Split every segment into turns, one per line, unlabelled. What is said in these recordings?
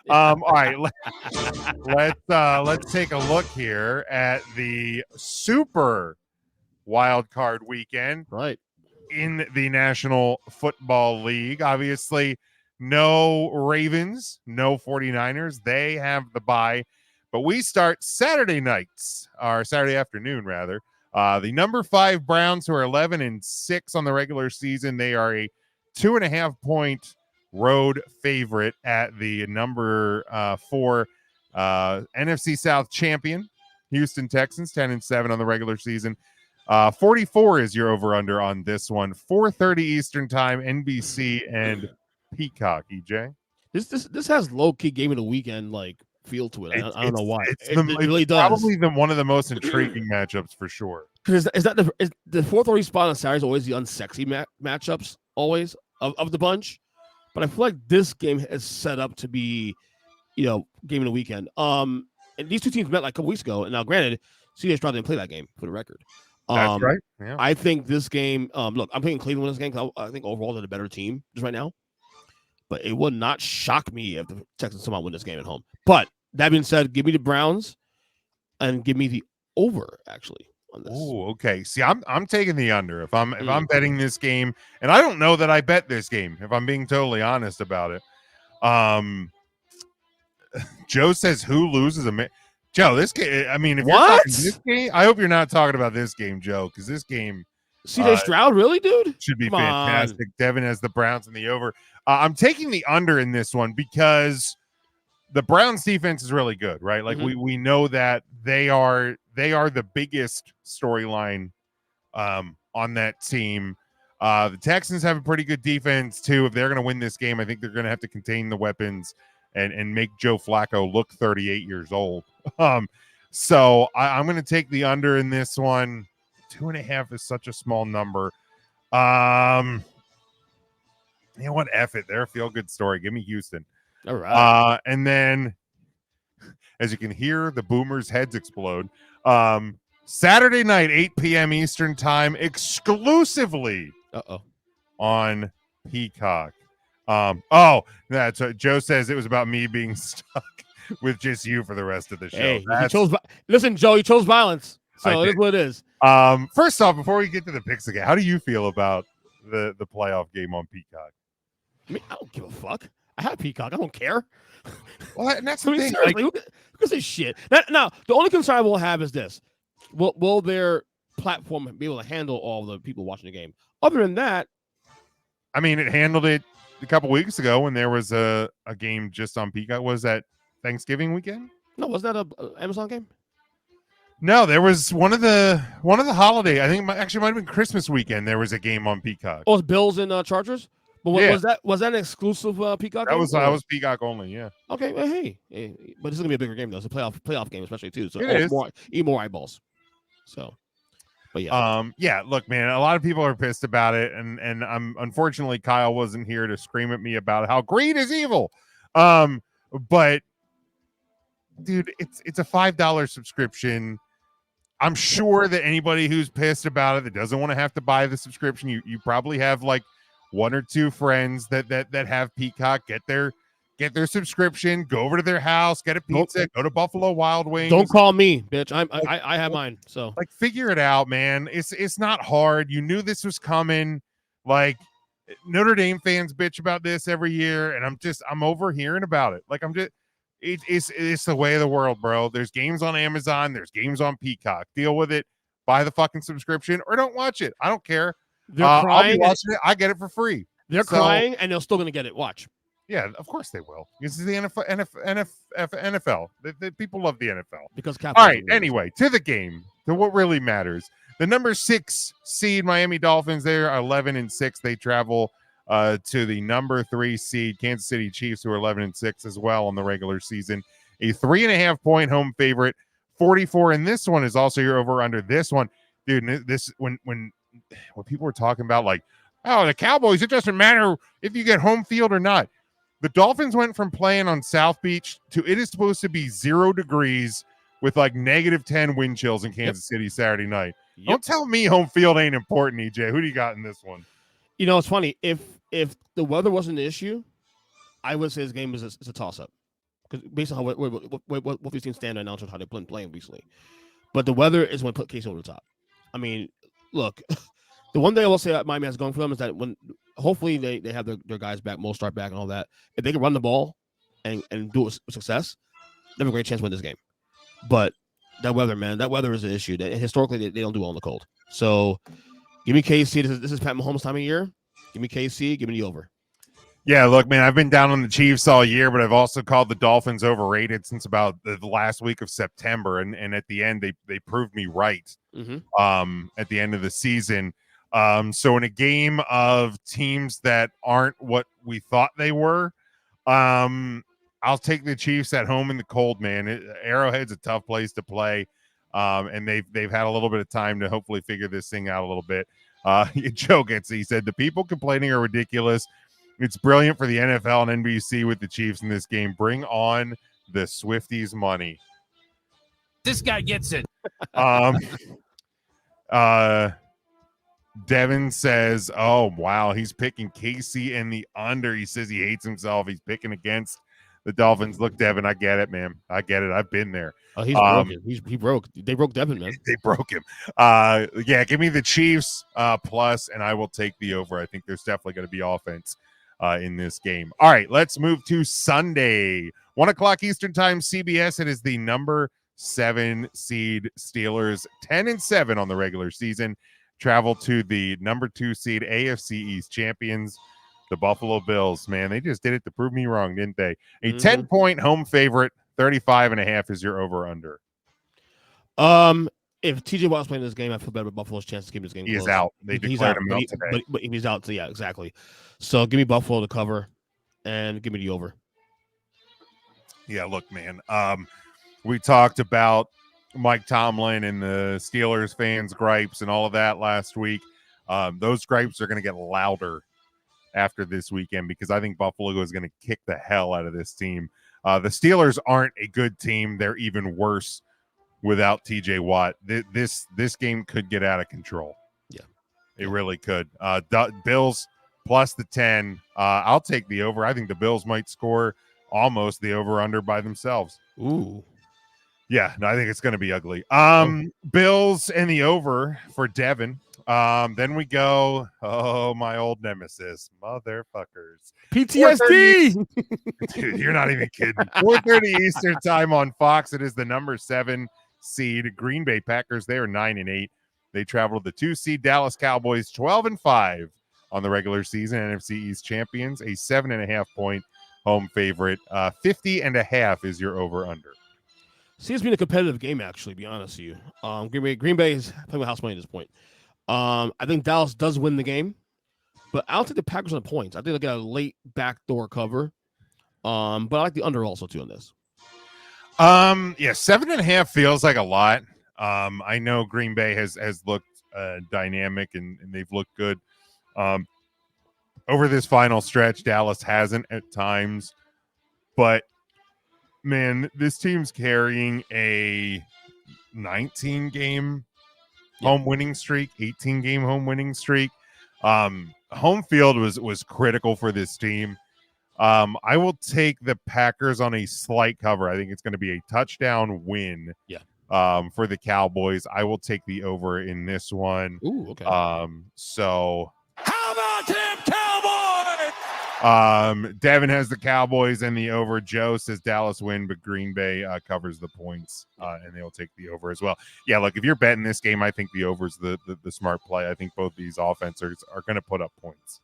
All right, let's take a look here at the Super Wild Card weekend.
Right.
In the National Football League. Obviously, no Ravens, no 49ers. They have the bye. But we start Saturday nights, or Saturday afternoon, rather. The number 5 Browns, who are 11-6 on the regular season. They are a 2.5-point road favorite at the number 4 NFC South champion, Houston Texans, 10-7 on the regular season. 44 is your over-under on this one. 4:30 Eastern Time, NBC and Peacock, EJ.
This has low-key game of the weekend like feel to it. I don't know why. It really
it's
does.
Probably one of the most intriguing matchups for sure.
Because is the 4:30 spot on Saturday is always the unsexy matchups always of the bunch, but I feel like this game is set up to be, game of the weekend. And these two teams met like a couple weeks ago, and now granted, CJ Stroud didn't play that game for the record.
That's right. Yeah.
I think this game. Look, I'm picking Cleveland in this game because I think overall they're the better team just right now. But it would not shock me if the Texans somehow win this game at home. But that being said, give me the Browns and give me the over actually on this.
Oh, okay. See, I'm taking the under if I'm betting this game, and I don't know that I bet this game if I'm being totally honest about it. Joe says who loses a Joe, this game. I mean, if you're talking this game, I hope you're not talking about this game, Joe, because this game.
CJ Stroud, really, dude?
Should be fantastic. Devin has the Browns in the over. I'm taking the under in this one because the Browns defense is really good, right? Like we know that they are the biggest storyline on that team. The Texans have a pretty good defense too. If they're going to win this game, I think they're going to have to contain the weapons and make Joe Flacco look 38 years old. So I'm going to take the under in this one. 2.5 is such a small number. You know what? F it. They're a feel-good story. Give me Houston.
All right.
And then, as you can hear, the Boomers' heads explode. Saturday night, 8 p.m. Eastern Time, exclusively on Peacock. That's what Joe says. It was about me being stuck with just you for the rest of the show.
Hey, listen, Joe, you chose violence, so it is what it is.
First off, before we get to the picks again, how do you feel about the playoff game on Peacock?
I mean, I don't give a fuck. I have Peacock. I don't care.
Well, and that's the thing.
Seriously, who gives a shit? Now, the only concern I will have is this: will their platform be able to handle all the people watching the game? Other than that,
I mean, it handled it a couple weeks ago when there was a game just on Peacock. Was that Thanksgiving weekend?
No, was that a Amazon game?
No, there was one of the holiday. I think it might have been Christmas weekend. There was a game on Peacock.
Oh, it's Bills and Chargers. But was that an exclusive Peacock game?
That was Peacock only. Yeah.
Okay. Well, hey, but this is gonna be a bigger game though. It's a playoff game, especially too. So more eyeballs. So, but yeah.
Yeah. Look, man, a lot of people are pissed about it, and unfortunately Kyle wasn't here to scream at me about how greed is evil. But dude, it's a $5 subscription. I'm sure that anybody who's pissed about it that doesn't want to have to buy the subscription, you probably have like one or two friends that have Peacock. Get their subscription, go over to their house, get a pizza, go to Buffalo Wild Wings.
Don't call me, bitch. I have mine. So
like figure it out, man. It's not hard. You knew this was coming. Like Notre Dame fans bitch about this every year, and I'm overhearing about it. Like it's the way of the world, bro. There's games on Amazon, there's games on Peacock. Deal with it. Buy the fucking subscription or don't watch it. I don't care.
They're crying.
I'll be watching it. I get it for free.
They're crying, and they're still going to get it. Watch.
Yeah, of course they will. This is the NFL. The people love the NFL.
Because
all right, anyway, to the game, to what really matters. The number 6 seed Miami Dolphins, they're 11-6. They travel to the number 3 seed Kansas City Chiefs, who are 11-6 as well on the regular season. A 3.5-point home favorite. 44 in this one is also your over under. This one, dude. This when people were talking about like, oh, the Cowboys, it doesn't matter if you get home field or not. The Dolphins went from playing on South Beach to it is supposed to be 0 degrees with like -10 wind chills in Kansas City Saturday night. Don't tell me home field ain't important, EJ. Who do you got in this one?
You know, it's funny. If the weather wasn't an issue, I would say this game is a toss-up. because based on what we've seen stand right now, how they've been playing recently. But the weather is going to put KC over the top. I mean, look, the one thing I will say that Miami has going for them is that when hopefully they have their guys back, Mostert back, and all that, if they can run the ball and do it with success, they have a great chance to win this game. But that weather, man, that weather is an issue. Historically, they don't do well in the cold. So give me KC. This is Pat Mahomes' time of year. Give me KC. Give me the over.
Yeah, look, man, I've been down on the Chiefs all year, but I've also called the Dolphins overrated since about the last week of September, and at the end they proved me right. At the end of the season. So in a game of teams that aren't what we thought they were, I'll take the Chiefs at home in the cold, man. Arrowhead's a tough place to play, and they've had a little bit of time to hopefully figure this thing out a little bit. Joe gets, he said, the people complaining are ridiculous. It's brilliant for the NFL and NBC with the Chiefs in this game. Bring on the Swifties money.
This guy gets it.
Devin says, oh, wow, he's picking KC in the under. He says he hates himself. He's picking against the Dolphins. Look, Devin, I get it, man. I get it. I've been there.
Oh, he's broken. He broke. They broke Devin, man.
They broke him. Yeah, give me the Chiefs plus, and I will take the over. I think there's definitely going to be offense in this game. All right, let's move to Sunday. 1 o'clock Eastern time, CBS. It is the number 7 seed Steelers, 10-7 on the regular season. Travel to the number 2 seed AFC East champions, the Buffalo Bills. Man, they just did it to prove me wrong, didn't they? A 10-point home favorite, 35.5 is your over-under.
If TJ Watt's playing this game, I feel better about Buffalo's chances to keep this game close.
He is out. They declared him out today.
But he's out. So yeah, exactly. So give me Buffalo to cover and give me the over.
Yeah, look, man. We talked about Mike Tomlin and the Steelers fans' gripes and all of that last week. Those gripes are going to get louder after this weekend because I think Buffalo is going to kick the hell out of this team. The Steelers aren't a good team. They're even worse without TJ Watt. This game could get out of control.
Yeah,
it really could. Bills plus the 10. I'll take the over. I think the Bills might score almost the over-under by themselves.
Ooh.
Yeah, no, I think it's going to be ugly. Bills and the over for Devin. Then we go, my old nemesis, motherfuckers.
PTSD.
Dude, you're not even kidding. 4:30 Eastern time on Fox. It is the number 7 seed Green Bay Packers. They are 9-8. They travel to the 2 seed Dallas Cowboys, 12-5 on the regular season. NFC East champions, a 7.5 point home favorite. 50.5 is your over under.
Seems to be a competitive game, actually, to be honest with you. Green Bay is playing with house money at this point. I think Dallas does win the game, but I don't think the Packers on the points. I think they'll get a late backdoor cover. But I like the under also, too, on this.
Yeah, 7.5 feels like a lot. I know Green Bay has looked dynamic and they've looked good. Over this final stretch, Dallas hasn't at times, but man, this team's carrying a 19-game home winning streak, 18-game home winning streak. Home field was critical for this team. I will take the Packers on a slight cover. I think it's going to be a touchdown win.
Yeah.
For the Cowboys. I will take the over in this one.
Ooh, okay.
So
how about them Cowboys?
Devin has the Cowboys and the over. Joe says Dallas win, but Green Bay covers the points, and they will take the over as well. Yeah, look, if you're betting this game, I think the over is the smart play. I think both these offenses are going to put up points.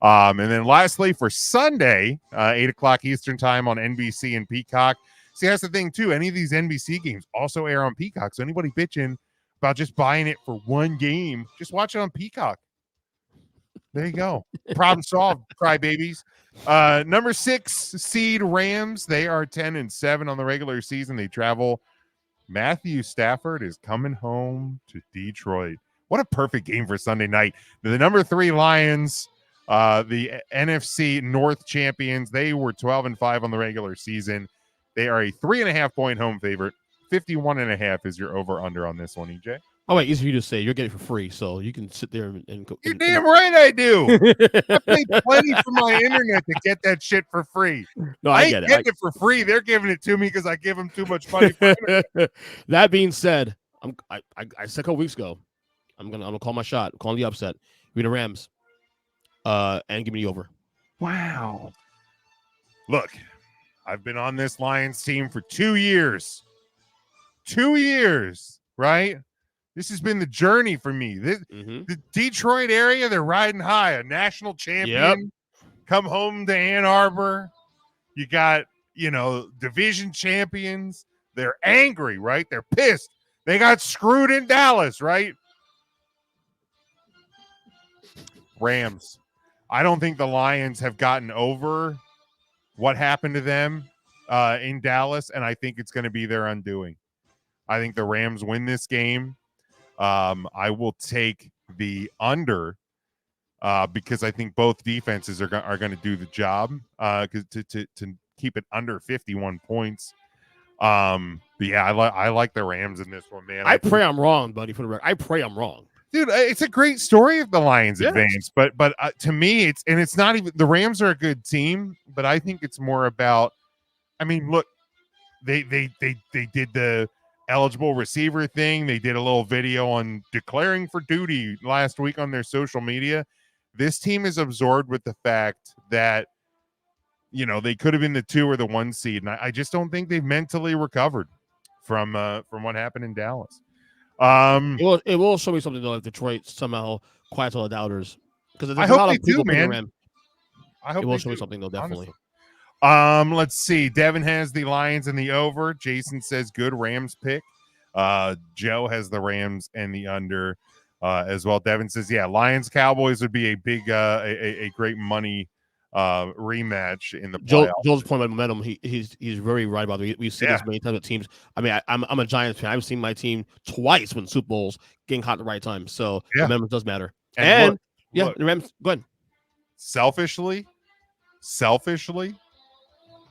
And then lastly, for Sunday, 8 o'clock Eastern time on NBC and Peacock. See, that's the thing, too. Any of these NBC games also air on Peacock. So anybody bitching about just buying it for one game, just watch it on Peacock. There you go. Problem solved, crybabies. Number 6 seed Rams. They are 10-7 on the regular season. They travel. Matthew Stafford is coming home to Detroit. What a perfect game for Sunday night. The number 3 Lions, the NFC North champions. They were 12-5 on the regular season. They are a 3.5 point home favorite. 51.5 is your over under on this one, EJ.
Oh wait, easy for you to say. You're getting it for free, so you can sit there and go.
You're damn right I do. I pay plenty for my internet to get that shit for free.
No,
I
I
ain't
get it.
getting it for free. They're giving it to me because I give them too much money. For
That being said, I said a couple weeks ago, I'm gonna call my shot. I'm calling the upset. Give me the Rams, and give me the over.
Wow. Look, I've been on this Lions team for 2 years. 2 years, right? This has been the journey for me. The Detroit area, they're riding high. A national champion. Come home to Ann Arbor. You got, division champions. They're angry, right? They're pissed. They got screwed in Dallas, right? Rams. I don't think the Lions have gotten over what happened to them in Dallas, and I think it's going to be their undoing. I think the Rams win this game. I will take the under because I think both defenses are going to do the job to keep it under 51 points. Yeah, I like the Rams in this one, man.
I pray I'm wrong, buddy. For the record, I pray I'm wrong.
Dude, it's a great story if the Lions advance, but to me, it's not even the Rams are a good team, but I think it's more about. I mean, look, they did the eligible receiver thing. They did a little video on declaring for duty last week on their social media. This team is absorbed with the fact that they could have been the 2 or the 1 seed, and I just don't think they've mentally recovered from what happened in Dallas.
It will show me something though if Detroit somehow quiets all the doubters, because there's
I
a
hope
lot
they
of people
do, man.
around.
I hope
it will
they
show me
do,
something though, definitely.
honestly. Let's see. Devin has the Lions and the over. Jason says good Rams pick. Joe has the Rams and the under as well. Devin says, yeah, Lions Cowboys would be a big a great money rematch in the playoffs.
Joel's point about momentum, he's very right about it. We've seen this many times with teams. I mean, I'm a Giants fan. I've seen my team twice win Super Bowls getting hot at the right time. So momentum does matter. And look, the Rams, go ahead.
Selfishly,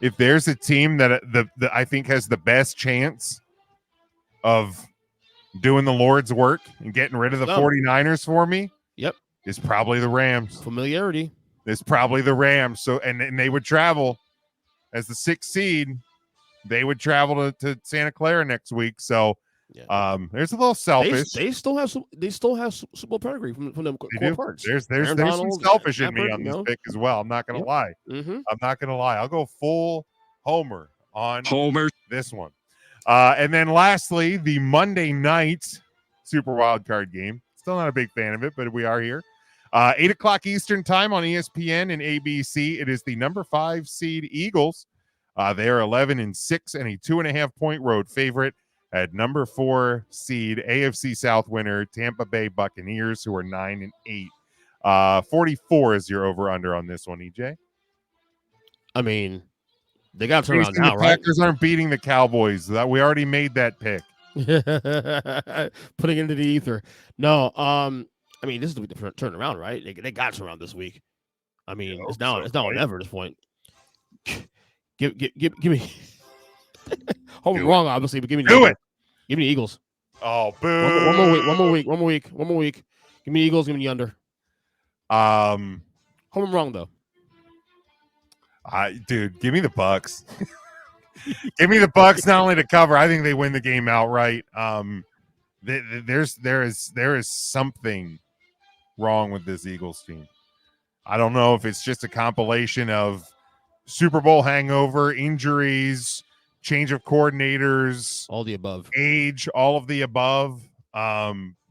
if there's a team that I think has the best chance of doing the Lord's work and getting rid of the 49ers for me, it's probably the Rams.
Familiarity.
It's probably the Rams. So and they would travel as the 6th seed. They would travel to Santa Clara next week. So there's a little selfish.
They still have Super Bowl pedigree from them core parts.
There's some selfish in me on this pick as well. I'm not gonna lie. I'm not gonna lie. I'll go full homer on this one. And then lastly, the Monday night Super Wildcard game. Still not a big fan of it, but we are here. 8 o'clock Eastern time on ESPN and ABC. It is the number 5 seed Eagles. They are 11-6 and a 2.5 point road favorite at number 4 seed AFC South winner Tampa Bay Buccaneers, who are 9-8. 44 is your over under on this one, EJ.
I mean, they got to turn around now,
the
right?
Packers aren't beating the Cowboys. That we already made that pick.
Putting into the ether. No, I mean, this is the turnaround, right? They got to turn around this week. I mean, it's now or never at this point. Give me. Hope I'm wrong, obviously, but give me the Eagles.
Oh, boo!
One more week. Give me the Eagles. Give me the under. Hope I'm wrong though.
Dude, give me the Bucks. Give me the Bucks not only to cover. I think they win the game outright. There is something wrong with this Eagles team. I don't know if it's just a compilation of Super Bowl hangover, injuries, change of coordinators,
all the above,
age, all of the above.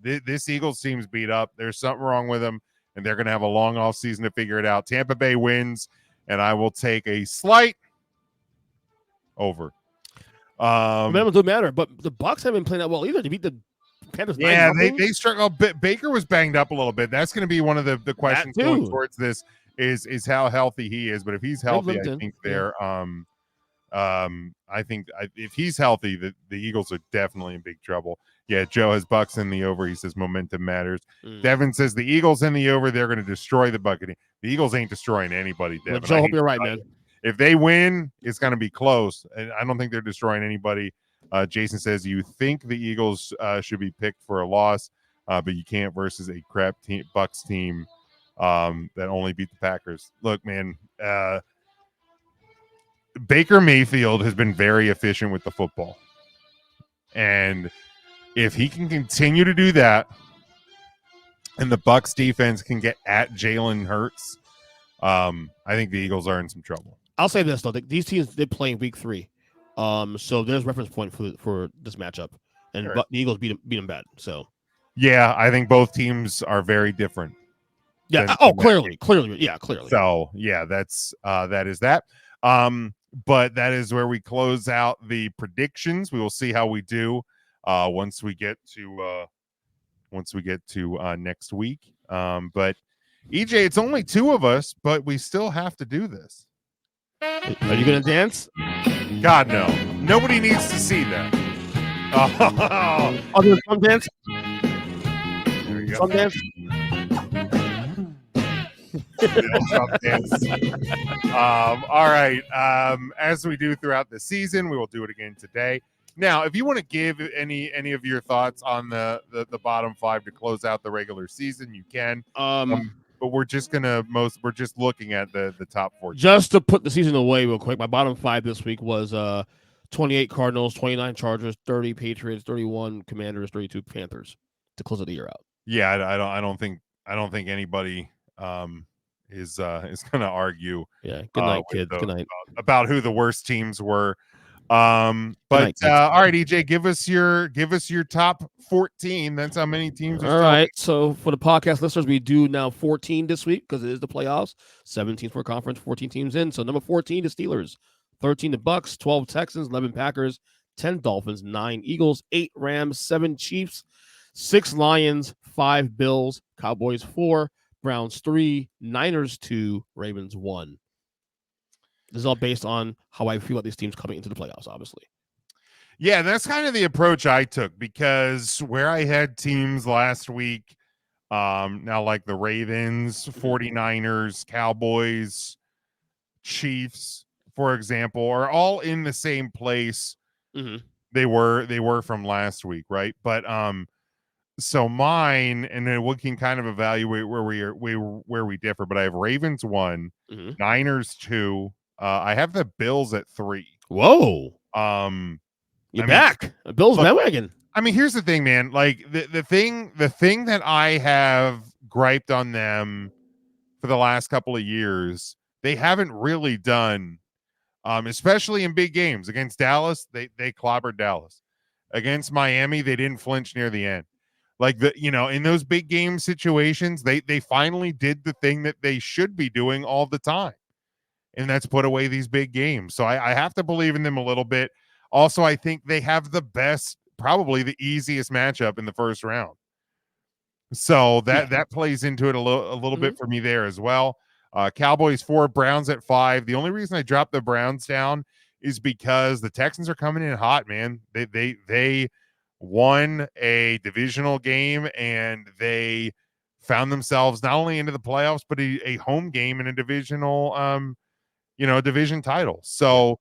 This Eagles team's beat up. There's something wrong with them, and they're going to have a long off season to figure it out. Tampa Bay wins, and I will take a slight over.
Momentum doesn't matter, but the Bucs haven't been playing that well either to beat the Panthers.
Yeah, they struggled. Baker was banged up a little bit. That's going to be one of the questions going towards this is how healthy he is. But if he's healthy, I think they're I think if he's healthy, the Eagles are definitely in big trouble. Yeah, Joe has Bucks in the over. He says momentum matters. Devin says the Eagles in the over. They're going to destroy the Buccaneers. The Eagles ain't destroying anybody, Devin.
Joe, I hope you're right, man.
If they win, it's going to be close. And I don't think they're destroying anybody. Jason says you think the Eagles should be picked for a loss, but you can't versus a crap Bucks team that only beat the Packers. Look, man, Baker Mayfield has been very efficient with the football. And if he can continue to do that and the Bucks defense can get at Jalen Hurts, I think the Eagles are in some trouble.
I'll say this, though. These teams did play in week 3. So there's reference point for this matchup. And
Right.
the Eagles beat them bad. So
yeah, I think both teams are very different.
Yeah. Clearly. Yeah, clearly.
So yeah, that is that. But that is where we close out the predictions. We will see how we do once we get to next week. But EJ, it's only 2 of us, but we still have to do this.
Are you gonna dance?
God no. Nobody needs to see that.
Oh, there's some dance.
There you go.
Some dance.
All right. As we do throughout the season, we will do it again today. Now, if you want to give any of your thoughts on the bottom 5 to close out the regular season, you can. But we're just looking at the top 4.
Just to put the season away real quick, my bottom 5 this week was 28 Cardinals, 29 Chargers, 30 Patriots, 31 Commanders, 32 Panthers to close the year out.
Yeah, I don't think anybody is going to argue.
Yeah. Good night, kids. Good night.
About who the worst teams were. But
night,
all right, EJ, give us your top 14. That's how many teams are
all right. So for the podcast listeners, we do now 14 this week because it is the playoffs. 17 for conference, 14 teams in. So number 14 the Steelers, 13 the Bucks, 12 Texans, 11 Packers, 10 Dolphins, 9 Eagles, 8 Rams, 7 Chiefs, 6 Lions, 5 Bills, Cowboys 4, Browns 3, Niners 2, Ravens 1. This is all based on how I feel about these teams coming into the playoffs, obviously.
Yeah, that's kind of the approach I took because where I had teams last week, now like the Ravens, 49ers, Cowboys, Chiefs, for example, are all in the same place they were from last week, right? But so mine, and then we can kind of evaluate where we differ. But I have Ravens 1, Niners 2. I have the Bills at 3.
Whoa. You're back. A Bills bandwagon.
I mean, here's the thing, man. Like the thing that I have griped on them for the last couple of years, they haven't really done, especially in big games. Against Dallas, they clobbered Dallas. Against Miami, they didn't flinch near the end. Like in those big game situations, they finally did the thing that they should be doing all the time. And that's put away these big games. So I have to believe in them a little bit. Also, I think they have the best, probably the easiest matchup in the first round. So that plays into it a little bit for me there as well. Cowboys 4, Browns at 5. The only reason I dropped the Browns down is because the Texans are coming in hot, man. They won a divisional game and they found themselves not only into the playoffs, but a home game in a divisional division title. So,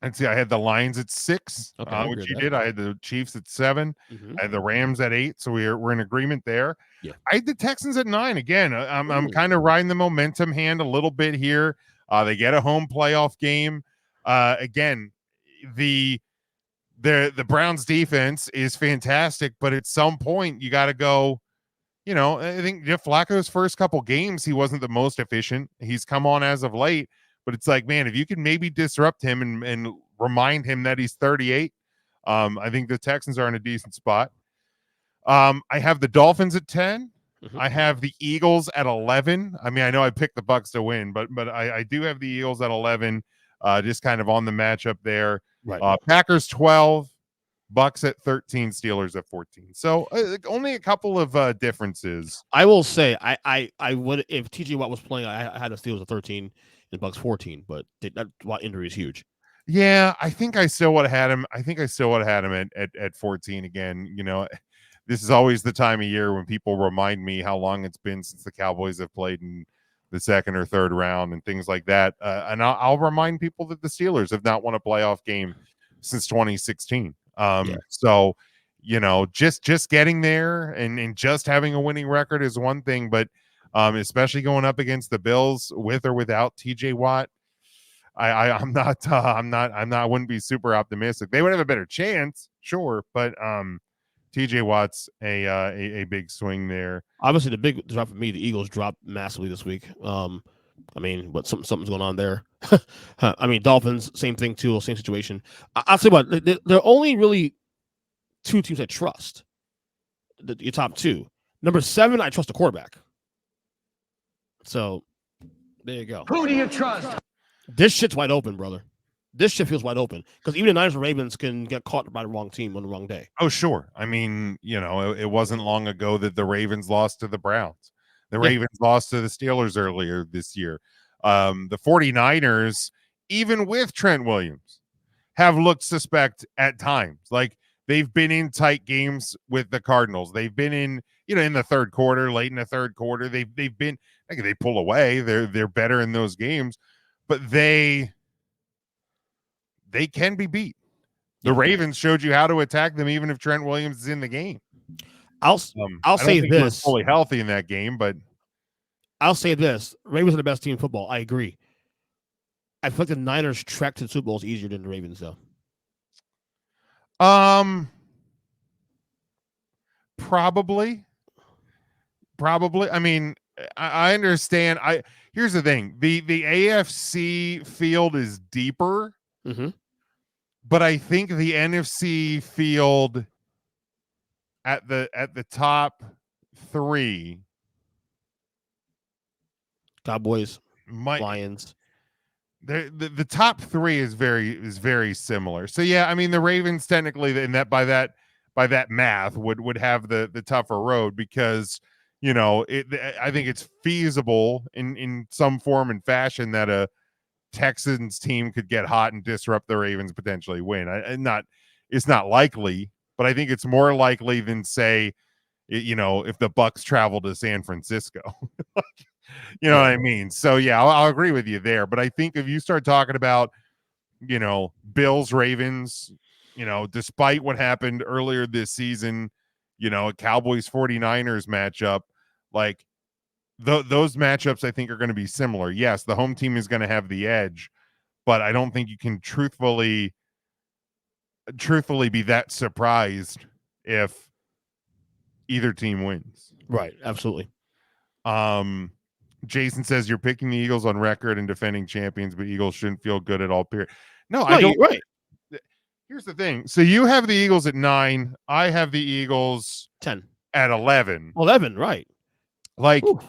let's see, I had the Lions at 6, which you did. I had the Chiefs at 7. I had the Rams at 8. So we're in agreement there.
Yeah.
I had the Texans at 9. Again, I'm kind of riding the momentum hand a little bit here. They get a home playoff game. Again, the Browns defense is fantastic, but at some point you got to go. I think Jeff Flacco's first couple games, he wasn't the most efficient. He's come on as of late, but it's like, man, if you can maybe disrupt him and remind him that he's 38, I think the Texans are in a decent spot. I have the Dolphins at 10. I have the Eagles at 11. I mean, I know I picked the Bucks to win, but I do have the Eagles at 11, just kind of on the matchup there.
Right.
Packers 12. Bucks at 13, Steelers at 14. So only a couple of differences.
I will say I would, if TJ Watt was playing, I had the Steelers at 13 and Bucks 14, but that Watt injury is huge.
Yeah, I think I still would have had him. I think I still would have had him at 14 again. This is always the time of year when people remind me how long it's been since the Cowboys have played in the second or third round and things like that. And I'll remind people that the Steelers have not won a playoff game since 2016. So, just getting there and just having a winning record is one thing, but especially going up against the Bills with or without TJ Watt, I wouldn't be super optimistic. They would have a better chance, sure, but TJ Watt's a big swing there.
Obviously, the big drop for me, the Eagles dropped massively this week. But something's going on there. Dolphins, same thing too, same situation. I'll say what, there are only really two teams I trust. Your top two. Number 7, I trust the quarterback. So there you go.
Who do you trust?
This shit's wide open, brother. This shit feels wide open because even the Niners and Ravens can get caught by the wrong team on the wrong day.
Oh, sure. I mean, it wasn't long ago that the Ravens lost to the Browns. The Ravens lost to the Steelers earlier this year. The 49ers, even with Trent Williams, have looked suspect at times. Like, they've been in tight games with the Cardinals. They've been in, in the third quarter, late in the third quarter. They've been, they pull away. They're better in those games, but they can be beat. The Ravens showed you how to attack them, even if Trent Williams is in the game.
I'll say this.
Fully healthy in that game, but
I'll say this: Ravens are the best team in football. I agree. I feel like the Niners trek to the Super Bowl is easier than the Ravens, though.
Probably. I mean, I understand. Here's the thing: the AFC field is deeper, but I think the NFC field at the top 3,
Cowboys, Lions.
The top 3 is very similar. So yeah, I mean, the Ravens technically in that by that math would have the tougher road because I think it's feasible in some form and fashion that a Texans team could get hot and disrupt the Ravens, potentially win. It's not likely, but I think it's more likely than, say, if the Bucs travel to San Francisco. What I mean? So yeah, I'll agree with you there. But I think if you start talking about, Bills, Ravens, despite what happened earlier this season, a Cowboys 49ers matchup, like those matchups I think are going to be similar. Yes, the home team is going to have the edge, but I don't think you can truthfully be that surprised if either team wins.
Right, absolutely.
Jason says you're picking the Eagles on record and defending champions, but Eagles shouldn't feel good at all, period. No, I don't.
Right.
Here's the thing. So you have the Eagles at 9. I have the Eagles
10
at 11.
11, right.
Like, oof.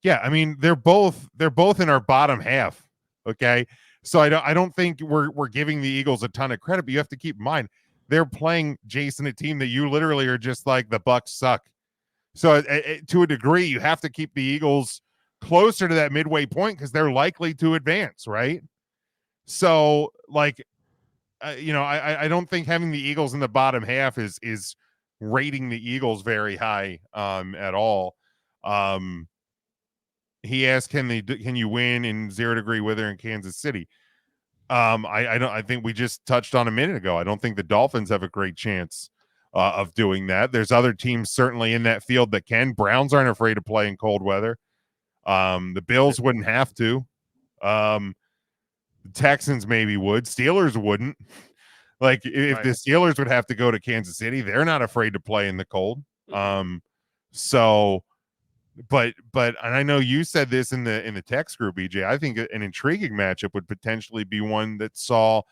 Yeah, I mean, they're both in our bottom half. Okay. So I don't think we're giving the Eagles a ton of credit, but you have to keep in mind they're playing, Jason, a team that you literally are just like, the Bucs suck. So to a degree, you have to keep the Eagles closer to that midway point because they're likely to advance, right? So, like, I don't think having the Eagles in the bottom half is rating the Eagles very high at all. He asked, can you win in 0 degree weather in Kansas City? I think we just touched on a minute ago. I don't think the Dolphins have a great chance of doing that. There's other teams certainly in that field that can. Browns aren't afraid to play in cold weather. The Bills wouldn't have to. The Texans maybe would. Steelers wouldn't. Like, if the Steelers would have to go to Kansas City, they're not afraid to play in the cold. So, but and I know you said this in the text group, BJ. I think an intriguing matchup would potentially be one that saw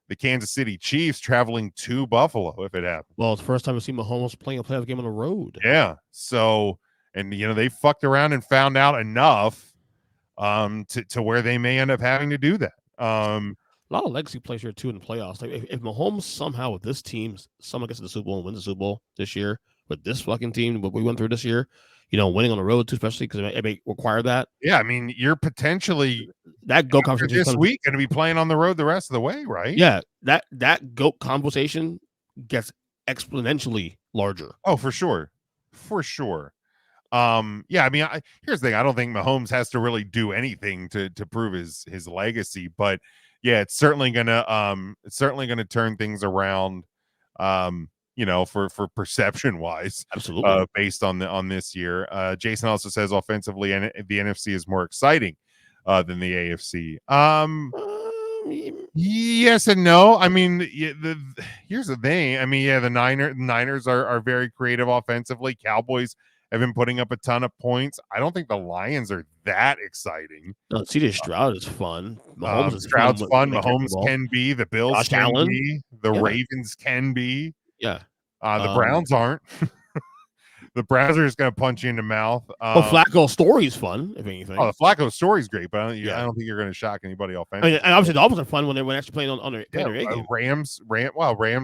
the Kansas City Chiefs traveling to Buffalo if it happened.
Well, it's the first time we've seen Mahomes playing a playoff game on the road.
Yeah. So, and they fucked around and found out enough to where they may end up having to do that.
A lot of legacy plays here too in the playoffs. Like if Mahomes somehow with this team someone gets to the Super Bowl and wins the Super Bowl this year with this fucking team, what we went through this year, winning on the road too, especially because it may require that. Yeah,
I mean, you're potentially
that GOAT conversation
this week going to be playing on the road the rest of the way, right?
Yeah, that GOAT conversation gets exponentially larger.
Oh, for sure. Yeah, I mean, here's the thing. I don't think Mahomes has to really do anything to prove his legacy, but yeah, it's certainly gonna turn things around. For perception wise,
Absolutely.
based on this year. Jason also says offensively, and the NFC is more exciting than the AFC. Yes and no. I mean, here's the thing. I mean, yeah, the Niners are very creative offensively. Cowboys have been putting up a ton of points. I don't think the Lions are that exciting.
No, CJ Stroud is fun. Mahomes is
Stroud's
fun.
fun. Mahomes can be. The Bills
Josh
can
Allen.
be. The
Yeah.
Ravens can be.
Yeah.
The Browns aren't. The Browns are just going to punch you in the mouth.
Flacco story's fun, if anything.
Oh, the Flacco story's great, but I don't think you're going to shock anybody
I
offensively.
mean, and obviously the Dolphins are fun when they're actually playing on their A game.
Rams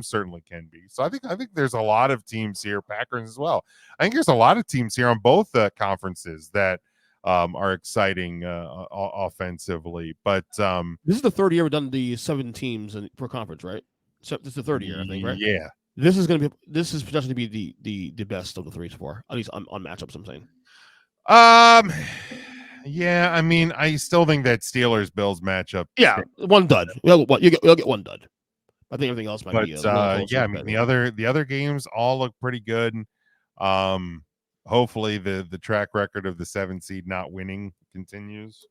certainly can be. So I think there's a lot of teams here, Packers as well. I think there's a lot of teams here on both conferences that are exciting offensively. But
this is the third year we've done the 7 teams per conference, right? So this is the third year, I think, right?
Yeah.
This is potentially to be the best of the 3 so far, at least on matchups. I'm saying.
Yeah, I mean, I still think that Steelers Bills matchup.
Yeah, one dud. You'll get one dud. I think everything else might be.
Yeah, I mean the other games all look pretty good. Hopefully the track record of the 7 seed not winning continues.